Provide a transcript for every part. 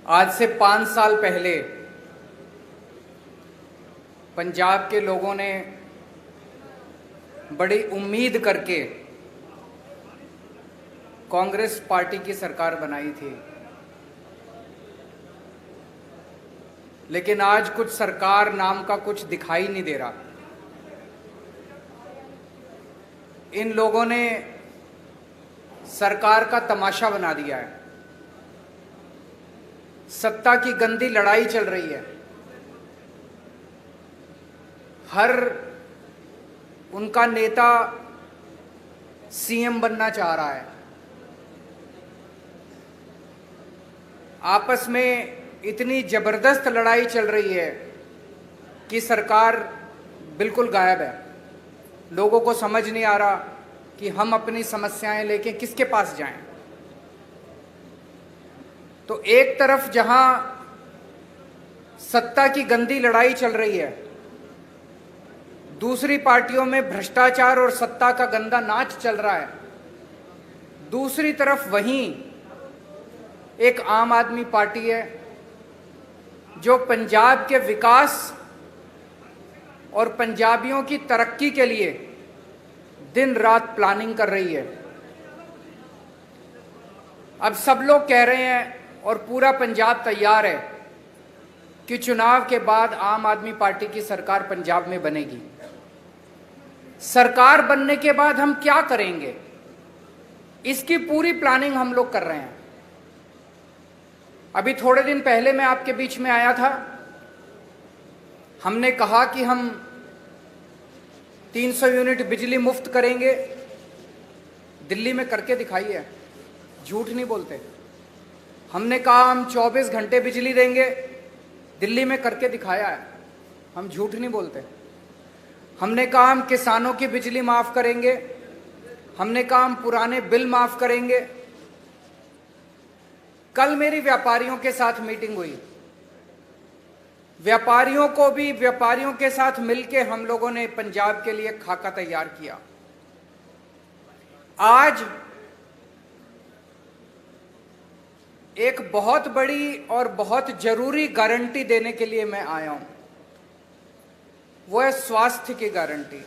आज से 5 साल पहले पंजाब के लोगों ने बड़ी उम्मीद करके कांग्रेस पार्टी की सरकार बनाई थी, लेकिन आज कुछ सरकार नाम का कुछ दिखाई नहीं दे रहा। इन लोगों ने सरकार का तमाशा बना दिया है। सत्ता की गंदी लड़ाई चल रही है। हर उनका नेता सीएम बनना चाह रहा है। आपस में इतनी जबरदस्त लड़ाई चल रही है कि सरकार बिल्कुल गायब है। लोगों को समझ नहीं आ रहा कि हम अपनी समस्याएं लेके किसके पास जाएं। तो एक तरफ जहां सत्ता की गंदी लड़ाई चल रही है, दूसरी पार्टियों में भ्रष्टाचार और सत्ता का गंदा नाच चल रहा है। दूसरी तरफ वहीं एक आम आदमी पार्टी है जो पंजाब के विकास और पंजाबियों की तरक्की के लिए दिन रात प्लानिंग कर रही है। अब सब लोग कह रहे हैं और पूरा पंजाब तैयार है कि चुनाव के बाद आम आदमी पार्टी की सरकार पंजाब में बनेगी। सरकार बनने के बाद हम क्या करेंगे, इसकी पूरी प्लानिंग हम लोग कर रहे हैं। अभी थोड़े दिन पहले मैं आपके बीच में आया था। हमने कहा कि हम 300 यूनिट बिजली मुफ्त करेंगे। दिल्ली में करके दिखाई है, झूठ नहीं बोलते। हमने कहा हम 24 घंटे बिजली देंगे, दिल्ली में करके दिखाया है, हम झूठ नहीं बोलते। हमने कहा हम किसानों की बिजली माफ करेंगे, हमने कहा हम पुराने बिल माफ करेंगे। कल मेरी व्यापारियों के साथ मीटिंग हुई। व्यापारियों के साथ मिलकर हम लोगों ने पंजाब के लिए खाका तैयार किया। आज एक बहुत बड़ी और बहुत जरूरी गारंटी देने के लिए मैं आया हूं। वो है स्वास्थ्य की गारंटी,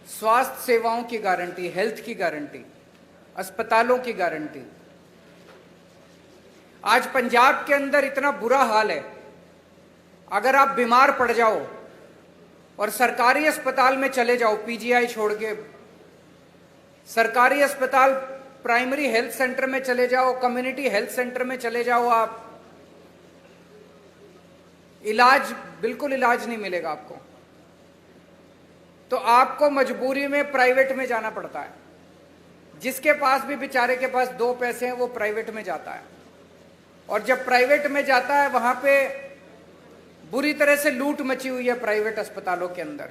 स्वास्थ्य सेवाओं की गारंटी, हेल्थ की गारंटी, अस्पतालों की गारंटी। आज पंजाब के अंदर इतना बुरा हाल है, अगर आप बीमार पड़ जाओ और सरकारी अस्पताल में चले जाओ, पीजीआई छोड़ के सरकारी अस्पताल, प्राइमरी हेल्थ सेंटर में चले जाओ, कम्युनिटी हेल्थ सेंटर में चले जाओ, आप बिल्कुल इलाज नहीं मिलेगा आपको। तो आपको मजबूरी में प्राइवेट में जाना पड़ता है। जिसके पास भी बेचारे के पास 2 पैसे हैं वो प्राइवेट में जाता है, और जब प्राइवेट में जाता है वहां पे बुरी तरह से लूट मची हुई है प्राइवेट अस्पतालों के अंदर।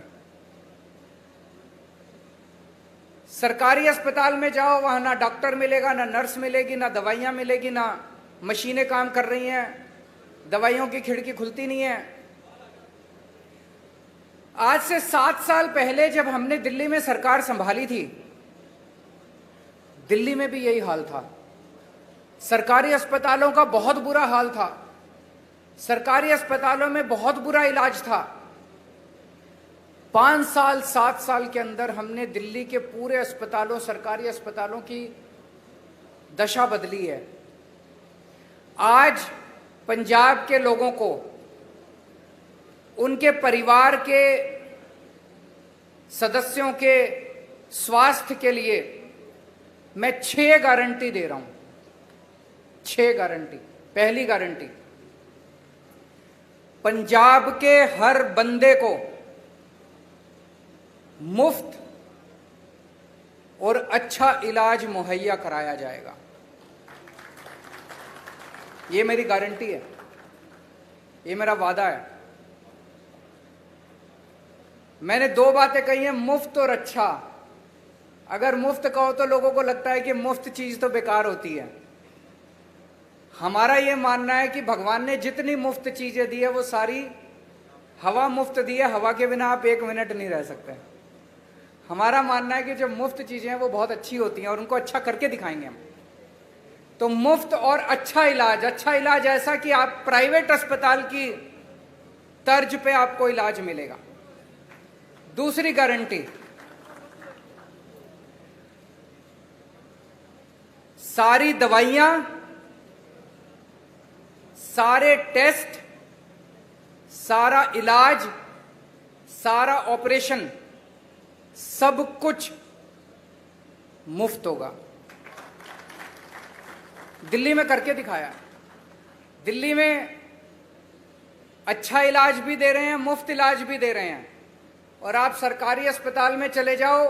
सरकारी अस्पताल में जाओ, वहां ना डॉक्टर मिलेगा, ना नर्स मिलेगी, ना दवाइयां मिलेगी, ना मशीनें काम कर रही हैं, दवाइयों की खिड़की खुलती नहीं है। आज से 7 साल पहले जब हमने दिल्ली में सरकार संभाली थी, दिल्ली में भी यही हाल था। सरकारी अस्पतालों का बहुत बुरा हाल था। सरकारी अस्पतालों में बहुत बुरा इलाज था। 5 साल 7 साल के अंदर हमने दिल्ली के पूरे अस्पतालों, सरकारी अस्पतालों की दशा बदली है। आज पंजाब के लोगों को, उनके परिवार के सदस्यों के स्वास्थ्य के लिए मैं 6 गारंटी दे रहा हूं। 6 गारंटी। पहली गारंटी, पंजाब के हर बंदे को मुफ्त और अच्छा इलाज मुहैया कराया जाएगा। ये मेरी गारंटी है, ये मेरा वादा है। मैंने 2 बातें कही हैं, मुफ्त और अच्छा। अगर मुफ्त कहो तो लोगों को लगता है कि मुफ्त चीज तो बेकार होती है। हमारा ये मानना है कि भगवान ने जितनी मुफ्त चीजें दी है वो सारी हवा मुफ्त दी है। हवा के बिना आप 1 मिनट नहीं रह सकते। हमारा मानना है कि जो मुफ्त चीजें हैं वो बहुत अच्छी होती हैं और उनको अच्छा करके दिखाएंगे हम। तो मुफ्त और अच्छा इलाज ऐसा कि आप प्राइवेट अस्पताल की तर्ज पे आपको इलाज मिलेगा। दूसरी गारंटी, सारी दवाइयां, सारे टेस्ट, सारा इलाज, सारा ऑपरेशन, सब कुछ मुफ्त होगा। दिल्ली में करके दिखाया। दिल्ली में अच्छा इलाज भी दे रहे हैं, मुफ्त इलाज भी दे रहे हैं। और आप सरकारी अस्पताल में चले जाओ,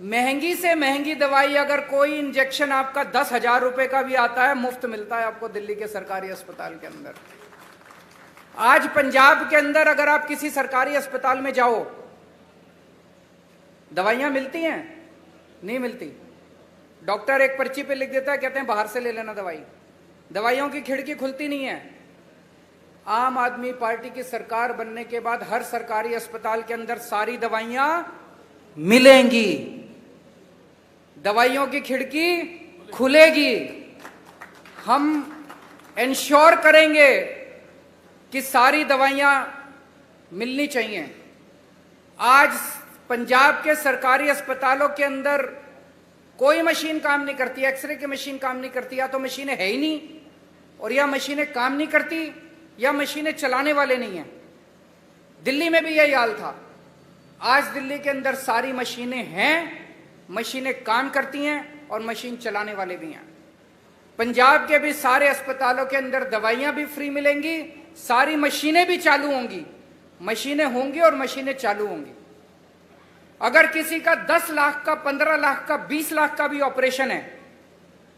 महंगी से महंगी दवाई, अगर कोई इंजेक्शन आपका 10,000 रुपए का भी आता है, मुफ्त मिलता है आपको दिल्ली के सरकारी अस्पताल के अंदर। आज पंजाब के अंदर अगर आप किसी सरकारी अस्पताल में जाओ, दवाइयां मिलती हैं? नहीं मिलती। डॉक्टर एक पर्ची पे लिख देता है, कहते हैं बाहर से ले लेना दवाई। दवाइयों की खिड़की खुलती नहीं है। आम आदमी पार्टी की सरकार बनने के बाद हर सरकारी अस्पताल के अंदर सारी दवाइयां मिलेंगी, दवाइयों की खिड़की खुलेगी। हम इंश्योर करेंगे कि सारी दवाइयां मिलनी चाहिए। आज पंजाब के सरकारी अस्पतालों के अंदर कोई मशीन काम नहीं करती, एक्सरे की मशीन काम नहीं करती, या तो मशीनें है ही नहीं, और या मशीनें काम नहीं करती, या मशीनें चलाने वाले नहीं हैं। दिल्ली में भी यही हाल था। आज दिल्ली के अंदर सारी मशीनें हैं, मशीनें काम करती हैं और मशीन चलाने वाले भी हैं। पंजाब के भी सारे अस्पतालों के अंदर दवाइयां भी फ्री मिलेंगी, सारी मशीनें भी चालू होंगी। मशीनें होंगी और मशीनें चालू होंगी। अगर किसी का 10 लाख का, 15 लाख का, 20 लाख का भी ऑपरेशन है,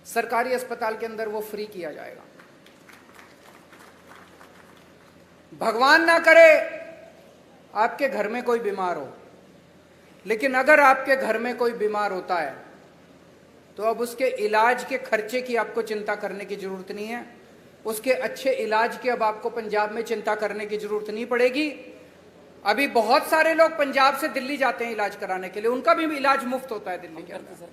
सरकारी अस्पताल के अंदर वो फ्री किया जाएगा। भगवान ना करे आपके घर में कोई बीमार हो, लेकिन अगर आपके घर में कोई बीमार होता है तो अब उसके इलाज के खर्चे की आपको चिंता करने की जरूरत नहीं है। उसके अच्छे इलाज की अब आपको पंजाब में चिंता करने की जरूरत नहीं पड़ेगी। अभी बहुत सारे लोग पंजाब से दिल्ली जाते हैं इलाज कराने के लिए, उनका भी इलाज मुफ्त होता है दिल्ली के अंदर।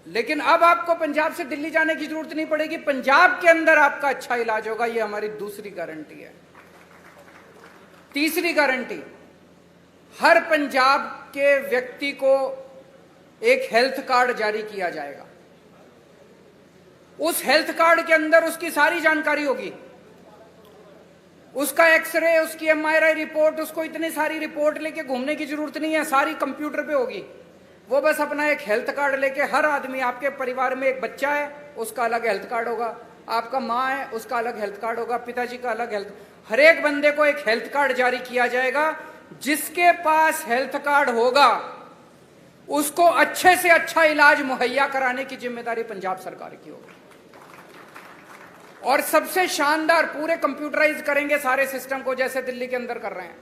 लेकिन अब आपको पंजाब से दिल्ली जाने की जरूरत नहीं पड़ेगी, पंजाब के अंदर आपका अच्छा इलाज होगा। यह हमारी दूसरी गारंटी है। तीसरी गारंटी, हर पंजाब के व्यक्ति को एक हेल्थ कार्ड जारी किया जाएगा। उस हेल्थ कार्ड के अंदर उसकी सारी जानकारी होगी, उसका एक्सरे, उसकी एमआरआई रिपोर्ट, उसको इतनी सारी रिपोर्ट लेके घूमने की जरूरत नहीं है, सारी कंप्यूटर पे होगी। वो बस अपना एक हेल्थ कार्ड लेके, हर आदमी, आपके परिवार में एक बच्चा है उसका अलग हेल्थ कार्ड होगा, आपका माँ है उसका अलग हेल्थ कार्ड होगा, पिताजी का अलग हेल्थ, हर एक बंदे को एक हेल्थ कार्ड जारी किया जाएगा। जिसके पास हेल्थ कार्ड होगा उसको अच्छे से अच्छा इलाज मुहैया कराने की जिम्मेदारी पंजाब सरकार की होगी। और सबसे शानदार, पूरे कंप्यूटराइज करेंगे सारे सिस्टम को जैसे दिल्ली के अंदर कर रहे हैं,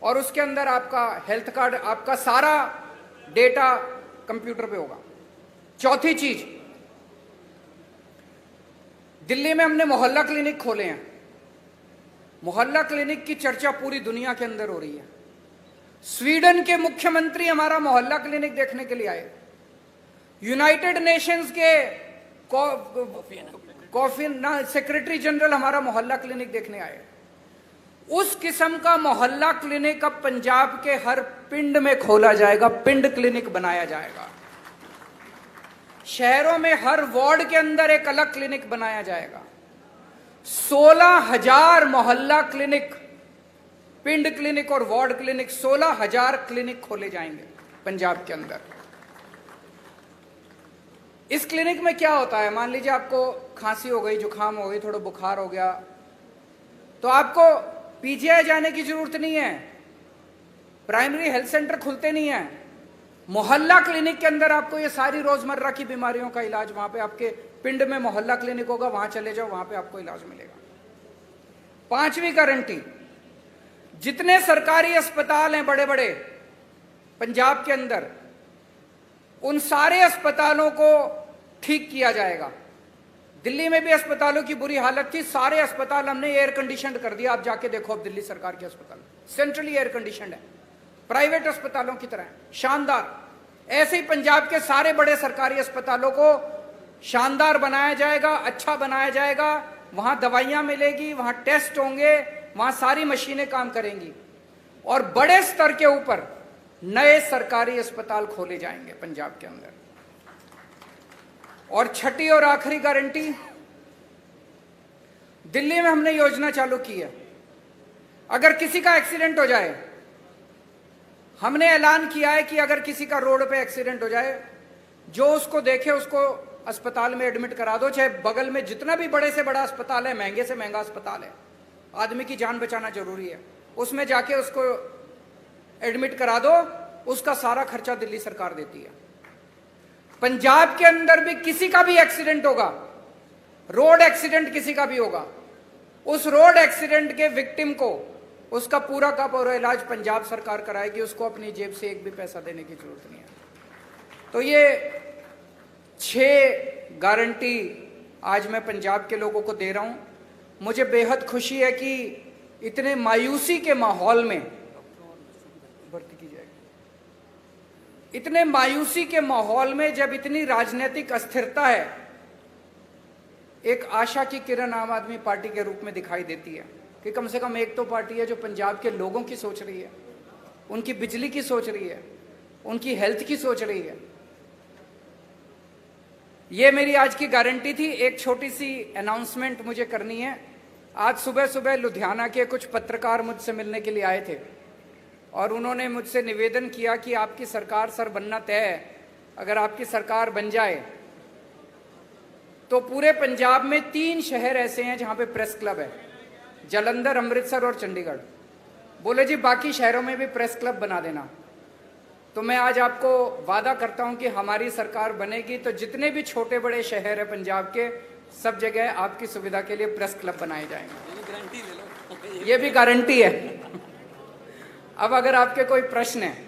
और उसके अंदर आपका हेल्थ कार्ड, आपका सारा डेटा कंप्यूटर पे होगा। चौथी चीज, दिल्ली में हमने मोहल्ला क्लिनिक खोले हैं। मोहल्ला क्लिनिक की चर्चा पूरी दुनिया के अंदर हो रही है। स्वीडन के मुख्यमंत्री हमारा मोहल्ला क्लिनिक देखने के लिए आए। यूनाइटेड नेशंस के सेक्रेटरी जनरल हमारा मोहल्ला क्लिनिक देखने आए। उस किस्म का मोहल्ला क्लिनिक अब पंजाब के हर पिंड में खोला जाएगा, पिंड क्लिनिक बनाया जाएगा। शहरों में हर वार्ड के अंदर एक अलग क्लिनिक बनाया जाएगा। 16,000 मोहल्ला क्लिनिक, पिंड क्लिनिक और वार्ड क्लिनिक, 16,000 क्लिनिक खोले जाएंगे पंजाब के अंदर। इस क्लिनिक में क्या होता है, मान लीजिए आपको खांसी हो गई, जुकाम हो गई, थोड़ा बुखार हो गया, तो आपको पीजीआई जाने की जरूरत नहीं है, प्राइमरी हेल्थ सेंटर खुलते नहीं है। मोहल्ला क्लिनिक के अंदर आपको ये सारी रोजमर्रा की बीमारियों का इलाज, वहां पे आपके पिंड में मोहल्ला क्लिनिक होगा, वहां चले जाओ, वहां पे आपको इलाज मिलेगा। पांचवी गारंटी, जितने सरकारी अस्पताल हैं बड़े बड़े पंजाब के अंदर, उन सारे अस्पतालों को ठीक किया जाएगा। दिल्ली में भी अस्पतालों की बुरी हालत थी, सारे अस्पताल हमने एयर कंडीशनड कर दिया। आप जाके देखो, अब दिल्ली सरकार के अस्पताल सेंट्रली एयर कंडीशनड है, प्राइवेट अस्पतालों की तरह शानदार। ऐसे ही पंजाब के सारे बड़े सरकारी अस्पतालों को शानदार बनाया जाएगा, अच्छा बनाया जाएगा। वहां दवाइयां मिलेगी, वहां टेस्ट होंगे, वहां सारी मशीनें काम करेंगी और बड़े स्तर के ऊपर नए सरकारी अस्पताल खोले जाएंगे पंजाब के अंदर। और छठी और आखिरी गारंटी, दिल्ली में हमने योजना चालू की है, अगर किसी का एक्सीडेंट हो जाए, हमने ऐलान किया है कि अगर किसी का रोड पे एक्सीडेंट हो जाए, जो उसको देखे उसको अस्पताल में एडमिट करा दो, चाहे बगल में जितना भी बड़े से बड़ा अस्पताल है, महंगे से महंगा अस्पताल है, आदमी की जान बचाना जरूरी है, उसमें जाके उसको एडमिट करा दो, उसका सारा खर्चा दिल्ली सरकार देती है। पंजाब के अंदर भी किसी का भी एक्सीडेंट होगा, रोड एक्सीडेंट किसी का भी होगा, उस रोड एक्सीडेंट के विक्टिम को उसका पूरा का पूरा इलाज पंजाब सरकार कराएगी, उसको अपनी जेब से एक भी पैसा देने की जरूरत नहीं है। तो ये 6 गारंटी आज मैं पंजाब के लोगों को दे रहा हूं। मुझे बेहद खुशी है कि इतने मायूसी के माहौल में भर्ती की जाएगी, इतने मायूसी के माहौल में जब इतनी राजनीतिक अस्थिरता है, एक आशा की किरण आम आदमी पार्टी के रूप में दिखाई देती है कि कम से कम एक तो पार्टी है जो पंजाब के लोगों की सोच रही है, उनकी बिजली की सोच रही है, उनकी हेल्थ की सोच रही है। ये मेरी आज की गारंटी थी। एक छोटी सी अनाउंसमेंट मुझे करनी है। आज सुबह सुबह लुधियाना के कुछ पत्रकार मुझसे मिलने के लिए आए थे और उन्होंने मुझसे निवेदन किया कि आपकी सरकार सर बनना तय है, अगर आपकी सरकार बन जाए तो पूरे पंजाब में 3 शहर ऐसे हैं जहां पे प्रेस क्लब है, जालंधर, अमृतसर और चंडीगढ़। बोले जी बाकी शहरों में भी प्रेस क्लब बना देना। तो मैं आज आपको वादा करता हूं कि हमारी सरकार बनेगी तो जितने भी छोटे बड़े शहर है पंजाब के, सब जगह आपकी सुविधा के लिए प्रेस क्लब बनाए जाएंगे। ये भी गारंटी है। अब अगर आपके कोई प्रश्न है,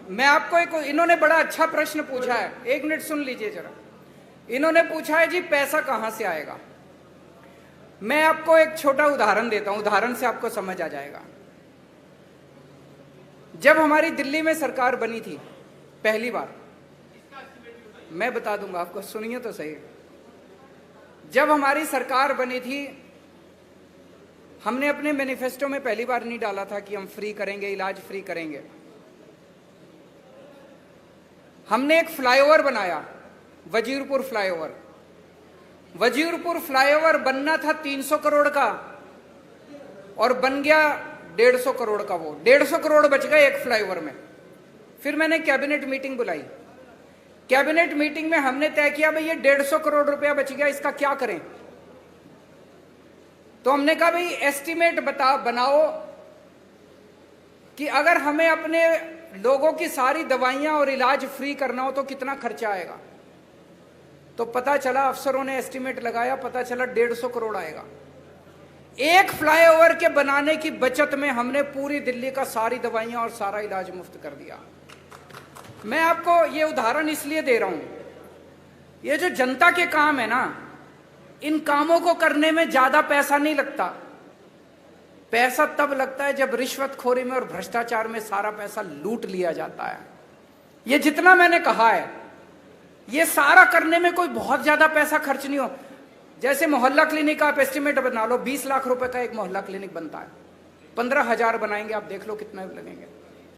मैं आपको एक, इन्होंने बड़ा अच्छा प्रश्न पूछा है, 1 मिनट सुन लीजिए जरा। इन्होंने पूछा है जी पैसा कहां से आएगा। मैं आपको एक छोटा उदाहरण देता हूं, उदाहरण से आपको समझ आ जाएगा। जब हमारी दिल्ली में सरकार बनी थी पहली बार, मैं बता दूंगा आपको, सुनिए तो सही। जब हमारी सरकार बनी थी, हमने अपने मैनिफेस्टो में पहली बार नहीं डाला था कि हम फ्री करेंगे, इलाज फ्री करेंगे। हमने एक फ्लाईओवर बनाया, वजीरपुर फ्लाईओवर। वजीरपुर फ्लाईओवर बनना था 300 करोड़ का और बन गया 150 करोड़ का। वो 150 करोड़ बच गए एक फ्लाईओवर में। फिर मैंने कैबिनेट मीटिंग बुलाई। कैबिनेट मीटिंग में हमने तय किया भाई ये 150 करोड़ रुपया बच गया, इसका क्या करें। तो हमने कहा भाई एस्टीमेट बनाओ कि अगर हमें अपने लोगों की सारी दवाइयां और इलाज फ्री करना हो तो कितना खर्चा आएगा। तो पता चला, अफसरों ने एस्टीमेट लगाया, पता चला 150 करोड़ आएगा। एक फ्लाईओवर के बनाने की बचत में हमने पूरी दिल्ली का सारी दवाइयां और सारा इलाज मुफ्त कर दिया। मैं आपको ये उदाहरण इसलिए दे रहा हूं, ये जो जनता के काम है ना, इन कामों को करने में ज्यादा पैसा नहीं लगता। पैसा तब लगता है जब रिश्वतखोरी में और भ्रष्टाचार में सारा पैसा लूट लिया जाता है। ये जितना मैंने कहा है, ये सारा करने में कोई बहुत ज्यादा पैसा खर्च नहीं हो। जैसे मोहल्ला क्लिनिक का आप एस्टिमेट बना लो, 20 लाख रुपए का एक मोहल्ला क्लिनिक बनता है, 15,000 बनाएंगे, आप देख लो कितना लगेंगे।